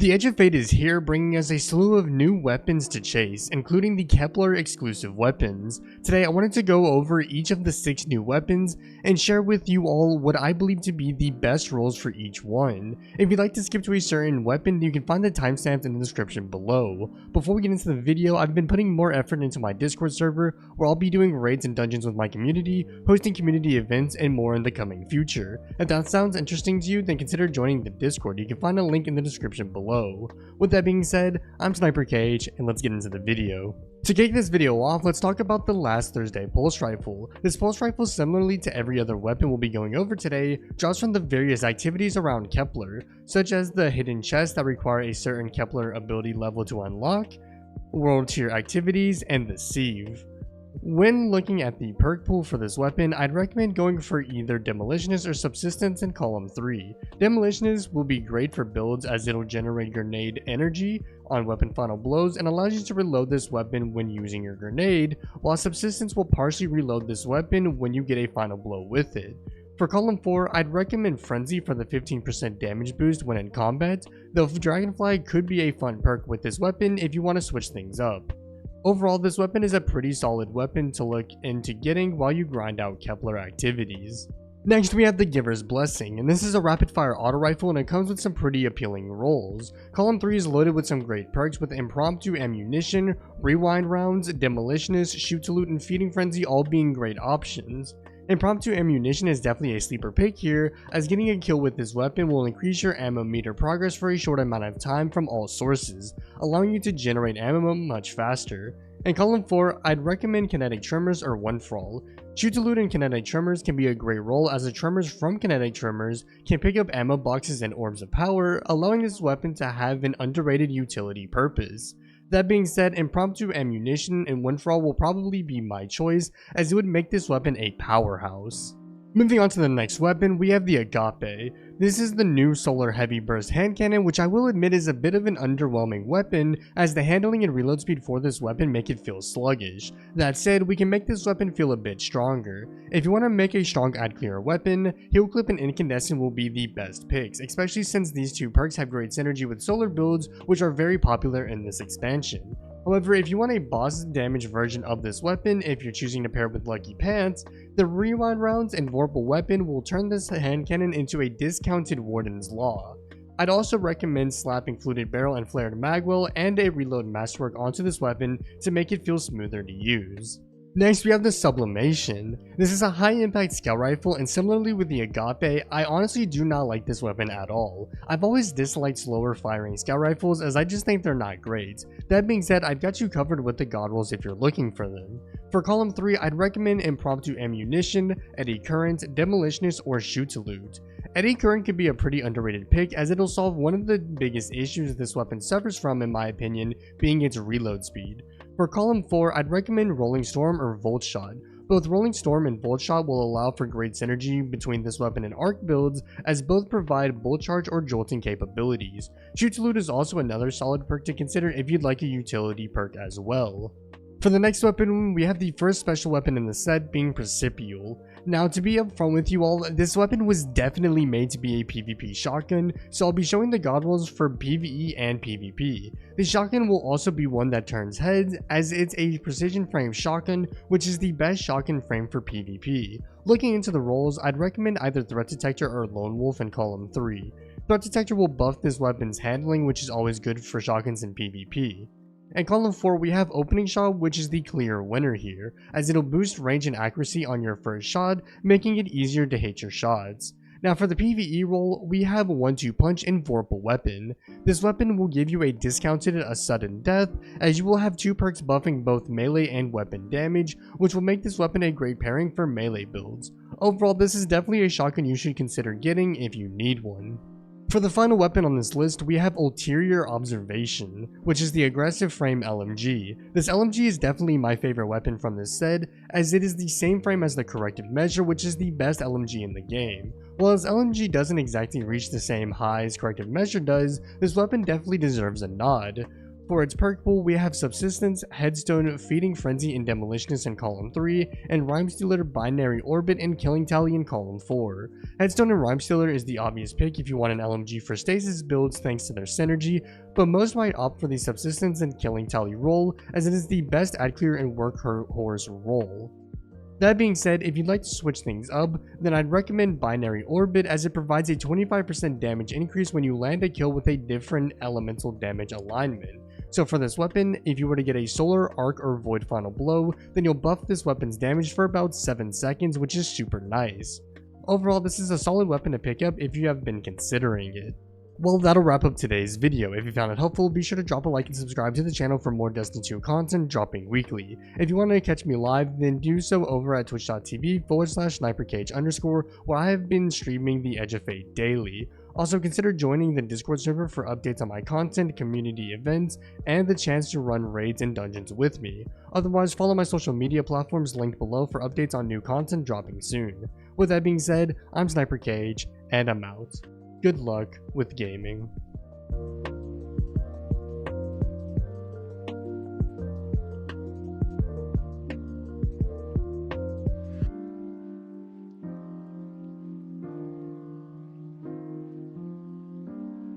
The Edge of Fate is here, bringing us a slew of new weapons to chase, including the Kepler exclusive weapons. Today I wanted to go over each of the 6 new weapons and share with you all what I believe to be the best rolls for each one. If you'd like to skip to a certain weapon, you can find the timestamps in the description below. Before we get into the video, I've been putting more effort into my Discord server, where I'll be doing raids and dungeons with my community, hosting community events, and more in the coming future. If that sounds interesting to you, then consider joining the Discord. You can find a link in the description below. With that being said, I'm SniperKH, and let's get into the video. To kick this video off, let's talk about the Last Thursday Pulse Rifle. This Pulse Rifle, similarly to every other weapon we'll be going over today, draws from the various activities around Kepler, such as the hidden chests that require a certain Kepler ability level to unlock, world tier activities, and the sieve. When looking at the perk pool for this weapon, I'd recommend going for either Demolitionist or Subsistence in column 3. Demolitionist will be great for builds as it'll generate grenade energy on weapon final blows and allows you to reload this weapon when using your grenade, while Subsistence will partially reload this weapon when you get a final blow with it. For column 4, I'd recommend Frenzy for the 15% damage boost when in combat, though Dragonfly could be a fun perk with this weapon if you want to switch things up. Overall, this weapon is a pretty solid weapon to look into getting while you grind out Kepler activities. Next, we have the Giver's Blessing, and this is a rapid-fire auto rifle and it comes with some pretty appealing rolls. Column 3 is loaded with some great perks with Impromptu Ammunition, Rewind Rounds, Demolitionist, Shoot to Loot, and Feeding Frenzy all being great options. Impromptu Ammunition is definitely a sleeper pick here, as getting a kill with this weapon will increase your ammo meter progress for a short amount of time from all sources, allowing you to generate ammo much faster. In column 4, I'd recommend Kinetic Tremors or One For All. Shoot to Loot and Kinetic Tremors can be a great roll, as the tremors from Kinetic Tremors can pick up ammo boxes and orbs of power, allowing this weapon to have an underrated utility purpose. That being said, Impromptu Ammunition and One For All will probably be my choice, as it would make this weapon a powerhouse. Moving on to the next weapon, we have the Agape. This is the new Solar Heavy Burst hand cannon, which I will admit is a bit of an underwhelming weapon, as the handling and reload speed for this weapon make it feel sluggish. That said, we can make this weapon feel a bit stronger. If you want to make a strong ad clear weapon, Heal Clip and Incandescent will be the best picks, especially since these two perks have great synergy with solar builds, which are very popular in this expansion. However, if you want a boss damage version of this weapon, if you're choosing to pair it with Lucky Pants, the Rewind Rounds and Vorpal weapon will turn this hand cannon into a discounted Warden's Law. I'd also recommend slapping Fluted Barrel and Flared Magwell and a Reload Masterwork onto this weapon to make it feel smoother to use. Next, we have the Sublimation. This is a high impact scout rifle, and similarly with the Agape, I honestly do not like this weapon at all. I've always disliked slower firing scout rifles, as I just think they're not great. That being said, I've got you covered with the god rolls if you're looking for them. For column 3, I'd recommend Impromptu Ammunition, Eddy Current, Demolitionist, or Shoot to Loot. Eddy Current could be a pretty underrated pick, as it'll solve one of the biggest issues this weapon suffers from, in my opinion, being its reload speed. For column 4, I'd recommend Rolling Storm or Volt Shot. Both Rolling Storm and Volt Shot will allow for great synergy between this weapon and arc builds, as both provide bolt charge or jolting capabilities. Shoot to Loot is also another solid perk to consider if you'd like a utility perk as well. For the next weapon, we have the first special weapon in the set, being Precipial. Now, to be upfront with you all, this weapon was definitely made to be a PvP shotgun, so I'll be showing the god rolls for PvE and PvP. The shotgun will also be one that turns heads, as it's a precision frame shotgun, which is the best shotgun frame for PvP. Looking into the rolls, I'd recommend either Threat Detector or Lone Wolf in column 3. Threat Detector will buff this weapon's handling, which is always good for shotguns in PvP. In column 4, we have Opening Shot, which is the clear winner here, as it'll boost range and accuracy on your first shot, making it easier to hit your shots. Now for the PvE role, we have 1-2 Punch and Vorpal weapon. This weapon will give you a discounted sudden death, as you will have 2 perks buffing both melee and weapon damage, which will make this weapon a great pairing for melee builds. Overall, this is definitely a shotgun you should consider getting if you need one. For the final weapon on this list, we have Ulterior Observation, which is the aggressive frame LMG. This LMG is definitely my favorite weapon from this set, as it is the same frame as the Corrective Measure, which is the best LMG in the game. While this LMG doesn't exactly reach the same highs Corrective Measure does, this weapon definitely deserves a nod. For its perk pool, we have Subsistence, Headstone, Feeding Frenzy, and Demolitionist in column 3, and Rhymestealer, Binary Orbit, and Killing Tally in column 4. Headstone and Rhymestealer is the obvious pick if you want an LMG for stasis builds thanks to their synergy, but most might opt for the Subsistence and Killing Tally role, as it is the best ad clear and workhorse role. That being said, if you'd like to switch things up, then I'd recommend Binary Orbit, as it provides a 25% damage increase when you land a kill with a different elemental damage alignment. So for this weapon, if you were to get a Solar, Arc, or Void Final Blow, then you'll buff this weapon's damage for about 7 seconds, which is super nice. Overall, this is a solid weapon to pick up if you have been considering it. Well, that'll wrap up today's video. If you found it helpful, be sure to drop a like and subscribe to the channel for more Destiny 2 content dropping weekly. If you want to catch me live, then do so over at twitch.tv/SniperKH_, where I have been streaming the Edge of Fate daily. Also, consider joining the Discord server for updates on my content, community events, and the chance to run raids and dungeons with me. Otherwise, follow my social media platforms linked below for updates on new content dropping soon. With that being said, I'm SniperKH, and I'm out. Good luck with gaming.